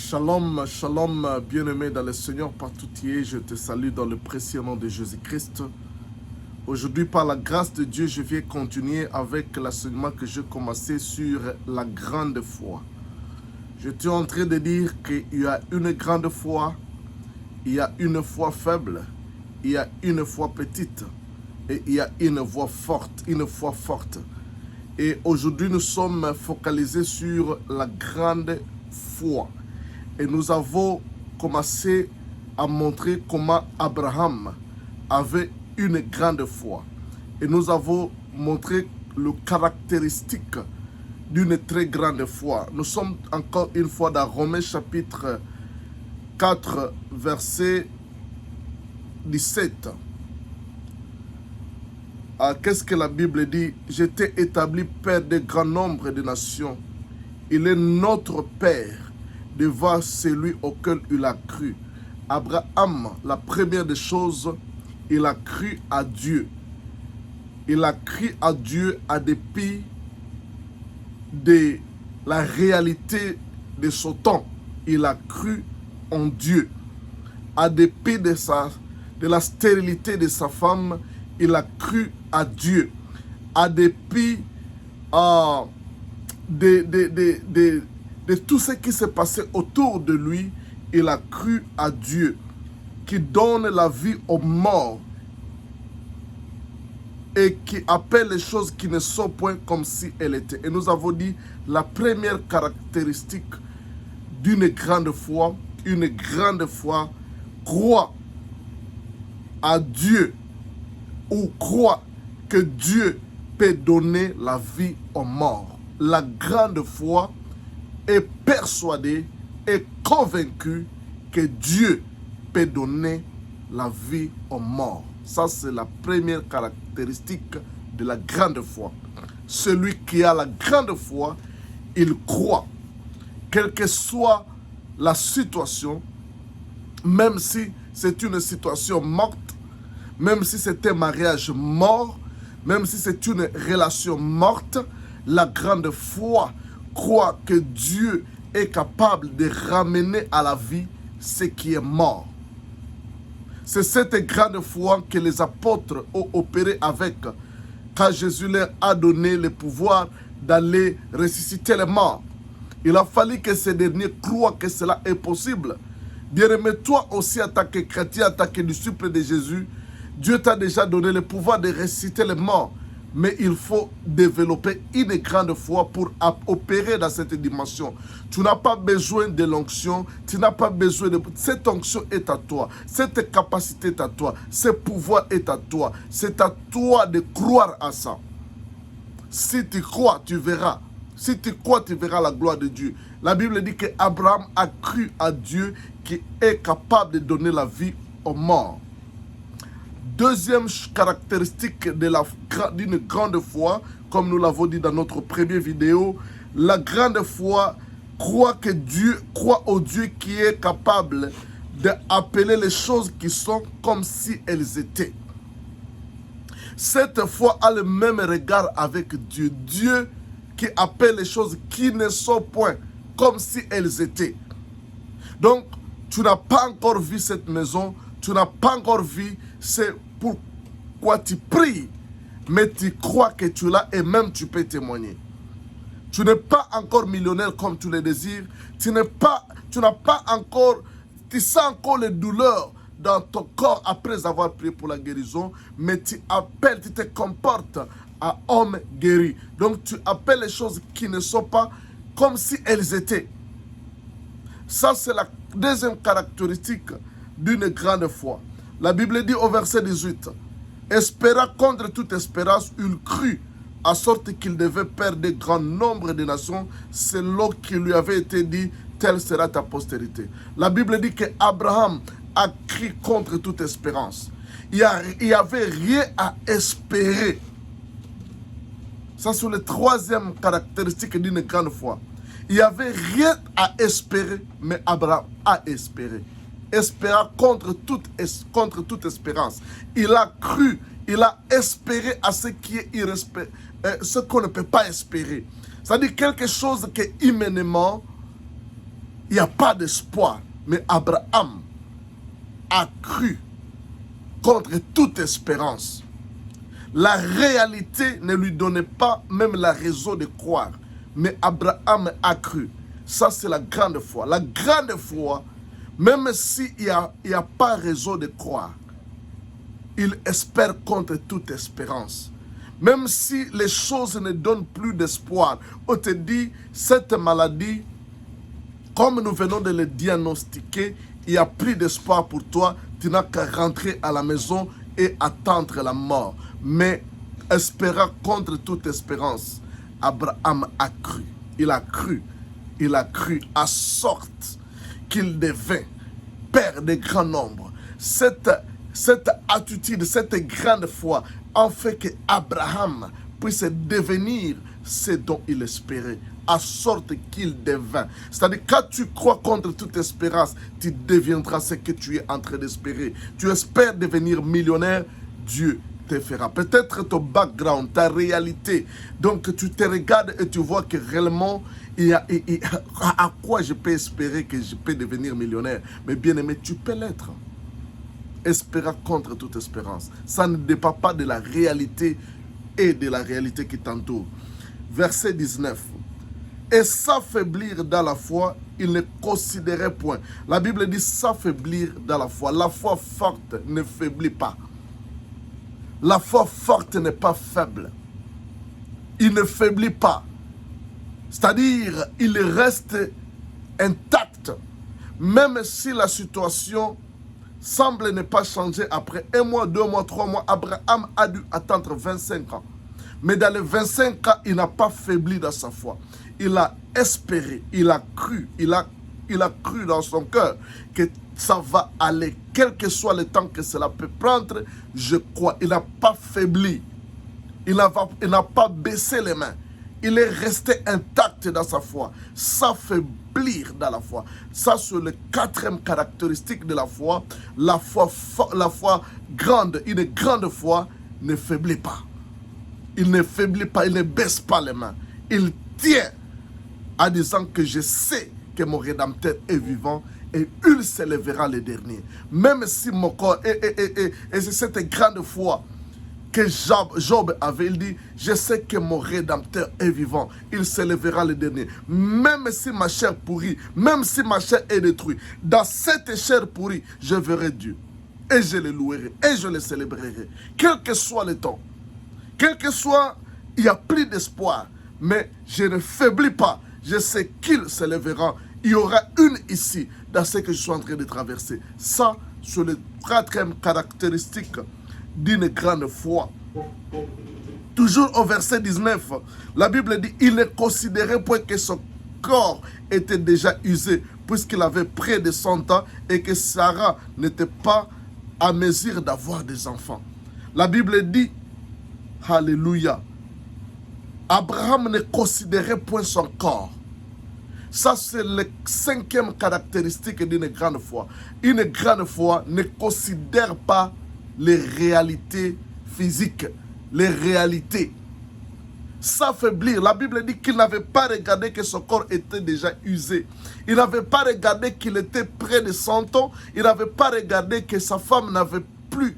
Shalom, shalom, bien-aimé dans le Seigneur partout où tu es, je te salue dans le précieux nom de Jésus-Christ. Aujourd'hui, par la grâce de Dieu, je viens continuer avec l'enseignement que j'ai commencé sur la grande foi. Je suis en train de dire qu'il y a une grande foi, il y a une foi faible, il y a une foi petite et il y a une foi forte. Et aujourd'hui, nous sommes focalisés sur la grande foi. Et nous avons commencé à montrer comment Abraham avait une grande foi. Et nous avons montré les caractéristiques d'une très grande foi. Nous sommes encore une fois dans Romains chapitre 4, verset 17. Qu'est-ce que la Bible dit? Je t'ai établi père de grand nombre de nations. Il est notre père devant celui auquel il a cru. Abraham, la première des choses, il a cru à Dieu. Il a cru à Dieu à dépit de la réalité de son temps. Il a cru en Dieu. À dépit de la stérilité de sa femme, il a cru à Dieu. À dépit de tout ce qui s'est passé autour de lui, il a cru à Dieu, qui donne la vie aux morts et qui appelle les choses qui ne sont point comme si elles étaient. Et nous avons dit la première caractéristique d'une grande foi, une grande foi croit à Dieu ou croit que Dieu peut donner la vie aux morts. La grande foi est persuadé et convaincu que Dieu peut donner la vie aux morts. Ça, c'est la première caractéristique de la grande foi. Celui qui a la grande foi, il croit, quelle que soit la situation, même si c'est une situation morte, même si c'est un mariage mort, même si c'est une relation morte, la grande foi croit que Dieu est capable de ramener à la vie ce qui est mort. C'est cette grande foi que les apôtres ont opéré avec quand Jésus leur a donné le pouvoir d'aller ressusciter les morts. Il a fallu que ces derniers croient que cela est possible. Bien-aimé, toi aussi en tant que chrétien, en tant que disciple de Jésus, Dieu t'a déjà donné le pouvoir de ressusciter les morts. Mais il faut développer une grande foi pour opérer dans cette dimension. Tu n'as pas besoin de l'onction, tu n'as pas besoin de... Cette onction est à toi, cette capacité est à toi, ce pouvoir est à toi. C'est à toi de croire à ça. Si tu crois, tu verras. Si tu crois, tu verras la gloire de Dieu. La Bible dit qu'Abraham a cru à Dieu qui est capable de donner la vie aux morts. Deuxième caractéristique d'une grande foi, comme nous l'avons dit dans notre première vidéo, la grande foi croit au Dieu qui est capable d'appeler les choses qui sont comme si elles étaient. Cette foi a le même regard avec Dieu. Dieu qui appelle les choses qui ne sont point comme si elles étaient. Donc, tu n'as pas encore vu cette maison, tu n'as pas encore vu, c'est pourquoi tu pries, mais tu crois que tu l'as et même tu peux témoigner. Tu n'es pas encore millionnaire comme tu le désires, tu n'as pas encore, tu sens encore les douleurs dans ton corps après avoir prié pour la guérison, mais tu appelles, tu te comportes à homme guéri. Donc tu appelles les choses qui ne sont pas comme si elles étaient. Ça, c'est la deuxième caractéristique d'une grande foi. La Bible dit au verset 18, « Espéra contre toute espérance, il crut, à sorte qu'il devait perdre grand nombre de nations, selon qu'il lui avait été dit, telle sera ta postérité. » La Bible dit qu'Abraham a cru contre toute espérance. Il n'y avait rien à espérer. Ça, c'est la troisième caractéristique d'une grande foi. Il n'y avait rien à espérer, mais Abraham a espéré. Espéra contre toute espérance. Il a cru, il a espéré à ce qui est ce qu'on ne peut pas espérer. C'est-à-dire quelque chose qui humainement il n'y a pas d'espoir. Mais Abraham a cru contre toute espérance. La réalité ne lui donnait pas même la raison de croire. Mais Abraham a cru. Ça, c'est la grande foi. La grande foi, même s'il n'y a pas raison de croire, il espère contre toute espérance. Même si les choses ne donnent plus d'espoir, on te dit, cette maladie, comme nous venons de le diagnostiquer, il n'y a plus d'espoir pour toi, tu n'as qu'à rentrer à la maison et attendre la mort. Mais espérant contre toute espérance, Abraham a cru. Il a cru à sorte qu'il devint père de grand nombre. Cette attitude, cette grande foi en fait que Abraham puisse devenir ce dont il espérait, à sorte qu'il devint. C'est-à-dire, quand tu crois contre toute espérance, tu deviendras ce que tu es en train d'espérer. Tu espères devenir millionnaire, Dieu te fera. Peut-être ton background, ta réalité. Donc, tu te regardes et tu vois que réellement, à quoi je peux espérer que je peux devenir millionnaire. Mais bien aimé, tu peux l'être. Espérant contre toute espérance. Ça ne dépend pas de la réalité et de la réalité qui t'entoure. Verset 19. Et s'affaiblir dans la foi, il ne considérait point. La Bible dit s'affaiblir dans la foi. La foi forte ne faiblit pas. La foi forte n'est pas faible. Il ne faiblit pas. C'est-à-dire, il reste intact. Même si la situation semble ne pas changer après 1 mois, 2 mois, 3 mois. Abraham a dû attendre 25 ans. Mais dans les 25 ans, il n'a pas faibli dans sa foi. Il a espéré, il a cru, il a cru dans son cœur que ça va aller. Quel que soit le temps que cela peut prendre, je crois. Il n'a pas faibli. Il n'a pas baissé les mains. Il est resté intact dans sa foi. S'affaiblir dans la foi. Ça, c'est le 4e caractéristique de la foi. La foi grande, une grande foi ne faiblit pas. Il ne faiblit pas, il ne baisse pas les mains. Il tient en disant que je sais que mon Rédempteur est vivant et il s'élèvera le dernier. Même si mon corps, et c'est cette grande foi que Job avait, il dit, je sais que mon Rédempteur est vivant, il s'élèvera le dernier. Même si ma chair pourrit, même si ma chair est détruite, dans cette chair pourrie, je verrai Dieu. Et je le louerai, et je le célébrerai. Quel que soit le temps, quel que soit, il n'y a plus d'espoir, mais je ne faiblis pas. Je sais qu'il s'élèvera. Il y aura une ici, dans ce que je suis en train de traverser. Ça, c'est le 4e caractéristique d'une grande foi. Toujours au verset 19, la Bible dit, il ne considérait point que son corps était déjà usé, puisqu'il avait près de 100 ans et que Sarah n'était pas à mesure d'avoir des enfants. La Bible dit, alléluia, Abraham ne considérait point son corps. Ça, c'est la 5e caractéristique d'une grande foi. Une grande foi ne considère pas les réalités physiques, les réalités. S'affaiblir, la Bible dit qu'il n'avait pas regardé que son corps était déjà usé. Il n'avait pas regardé qu'il était près de 100 ans. Il n'avait pas regardé que sa femme n'avait plus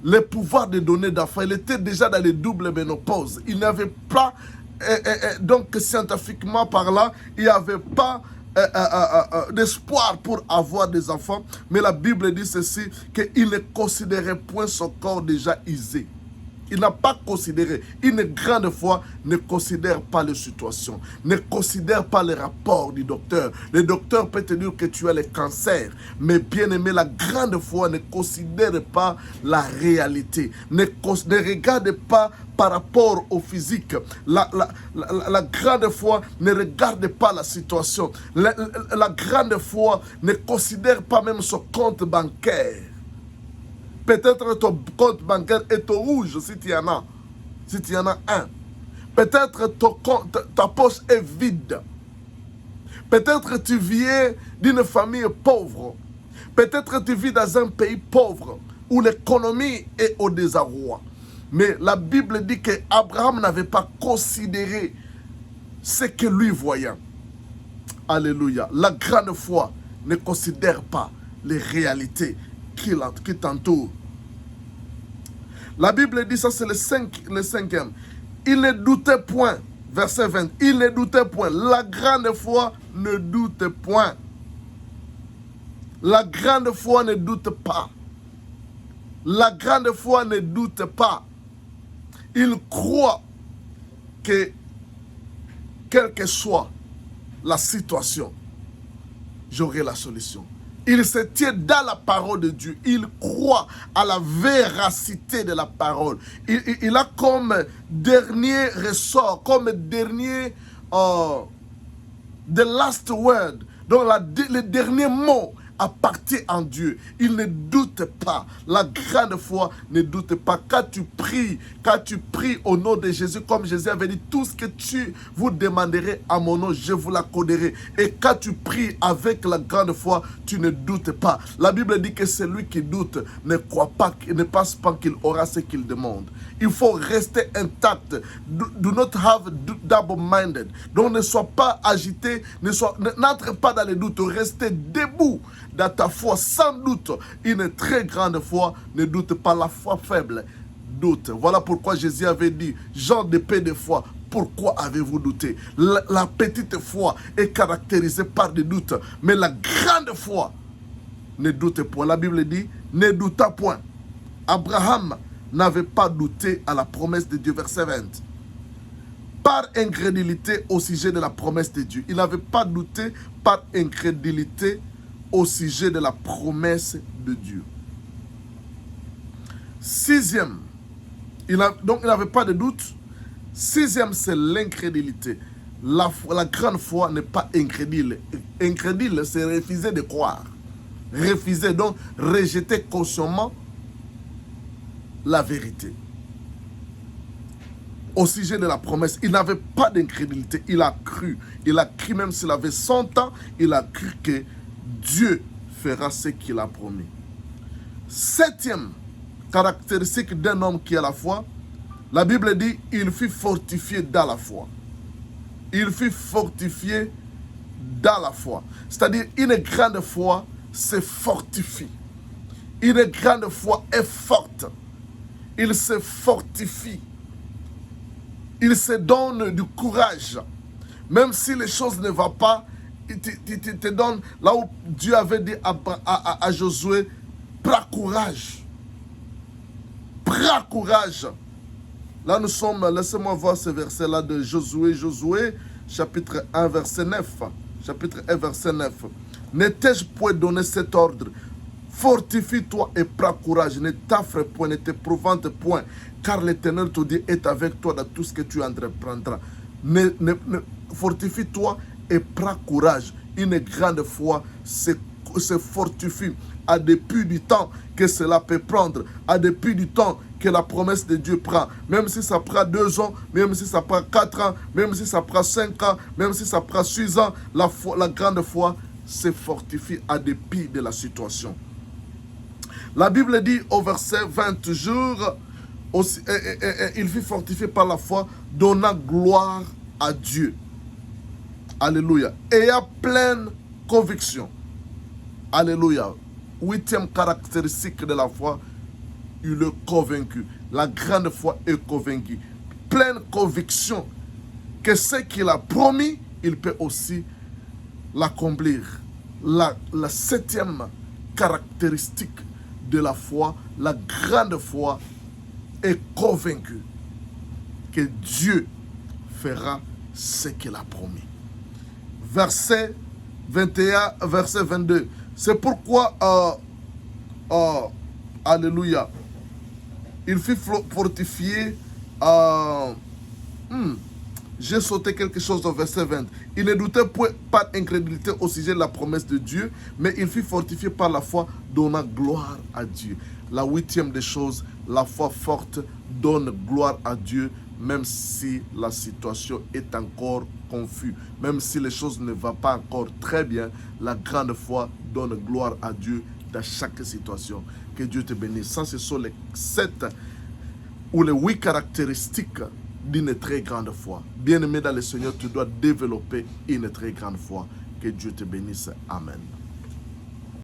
le pouvoir de donner d'enfants. Il était déjà dans les doubles ménopauses. Il n'avait pas, donc scientifiquement parlant, il n'y avait pas d'espoir pour avoir des enfants. Mais la Bible dit ceci, qu'il ne considérait point son corps déjà usé. Il n'a pas considéré. Une grande foi ne considère pas les situations, ne considère pas les rapports du docteur. Le docteur peut te dire que tu as le cancer, mais bien aimé, la grande foi ne considère pas la réalité, ne regarde pas par rapport au physique. La grande foi ne regarde pas la situation. La grande foi ne considère pas même son compte bancaire. Peut-être ton compte bancaire est au rouge si tu en as. Si tu en as un. Peut-être ta poche est vide. Peut-être tu viens d'une famille pauvre. Peut-être tu vis dans un pays pauvre où l'économie est au désarroi. Mais la Bible dit qu'Abraham n'avait pas considéré ce que lui voyait. Alléluia. La grande foi ne considère pas les réalités qui t'entourent. La Bible dit, ça c'est le cinquième. Il ne doutait point, verset 20, il ne doutait point. La grande foi ne doute point. La grande foi ne doute pas. La grande foi ne doute pas. Il croit que, quelle que soit la situation, j'aurai la solution. Il se tient dans la parole de Dieu. Il croit à la véracité de la parole. Il a comme dernier ressort, comme dernier, the last word, donc le dernier mot appartient en Dieu. Il ne doute pas. La grande foi ne doute pas. Quand tu pries au nom de Jésus, comme Jésus avait dit, tout ce que vous demanderez à mon nom, je vous l'accorderai. Et quand tu pries avec la grande foi, tu ne doutes pas. La Bible dit que celui qui doute ne croit pas, ne pense pas qu'il aura ce qu'il demande. Il faut rester intact. Do not have double-minded. Donc ne sois pas agité, n'entre pas dans les doutes. Restez debout dans ta foi. Sans doute, une très grande foi ne doute pas. La foi faible doute. Voilà pourquoi Jésus avait dit, gens de peu de foi, pourquoi avez-vous douté? La petite foi est caractérisée par des doutes. Mais la grande foi ne doute point. La Bible dit, ne douta point. Abraham n'avait pas douté à la promesse de Dieu, verset 20. Par incrédulité au sujet de la promesse de Dieu. Il n'avait pas douté par incrédulité au sujet de la promesse de Dieu. Sixième, donc il n'avait pas de doute. Sixième, c'est l'incrédulité. La grande foi n'est pas incrédule. Incrédule, c'est refuser de croire. Refuser, donc rejeter consciemment la vérité. Au sujet de la promesse, il n'avait pas d'incrédulité. Il a cru. Il a cru, même s'il avait 100 ans, il a cru que Dieu fera ce qu'il a promis. Septième caractéristique d'un homme qui a la foi, la Bible dit, il fut fortifié dans la foi. Il fut fortifié dans la foi. C'est-à-dire, une grande foi se fortifie. Une grande foi est forte. Il se fortifie. Il se donne du courage. Même si les choses ne vont pas, il te donne, là où Dieu avait dit à Josué, prends courage. Prends courage. Là nous sommes, laissez-moi voir ce verset-là de Josué, chapitre 1, verset 9. Chapitre 1, verset 9. Ne t'ai-je point donné cet ordre? Fortifie-toi et prends courage, ne t'affre point, ne t'éprouvante point, car l'Éternel te dit est avec toi dans tout ce que tu entreprendras. Fortifie-toi et prends courage. Une grande foi se fortifie à depuis du temps que cela peut prendre, à depuis du temps que la promesse de Dieu prend. Même si ça prend 2 ans, même si ça prend 4 ans, même si ça prend 5 ans, même si ça prend 6 ans, la grande foi se fortifie à dépit de la situation. La Bible dit au verset 20 toujours, il fut fortifié par la foi, donnant gloire à Dieu. Alléluia. Et à pleine conviction. Alléluia. 8e caractéristique de la foi, il est convaincu. La grande foi est convaincue. Pleine conviction que ce qu'il a promis, il peut aussi l'accomplir. La 7e caractéristique de la foi, la grande foi est convaincue que Dieu fera ce qu'il a promis. Verset 21, verset 22. C'est pourquoi, alléluia, il fut fortifié. J'ai sauté quelque chose au verset 20. Il ne doutait point par incrédulité au sujet de la promesse de Dieu, mais il fut fortifié par la foi, donnant gloire à Dieu. La 8e des choses, la foi forte donne gloire à Dieu, même si la situation est encore confuse, même si les choses ne vont pas encore très bien, la grande foi donne gloire à Dieu dans chaque situation. Que Dieu te bénisse. Ça, ce sont les 7 ou les 8 caractéristiques d'une très grande foi. Bien-aimé dans le Seigneur, tu dois développer une très grande foi. Que Dieu te bénisse. Amen.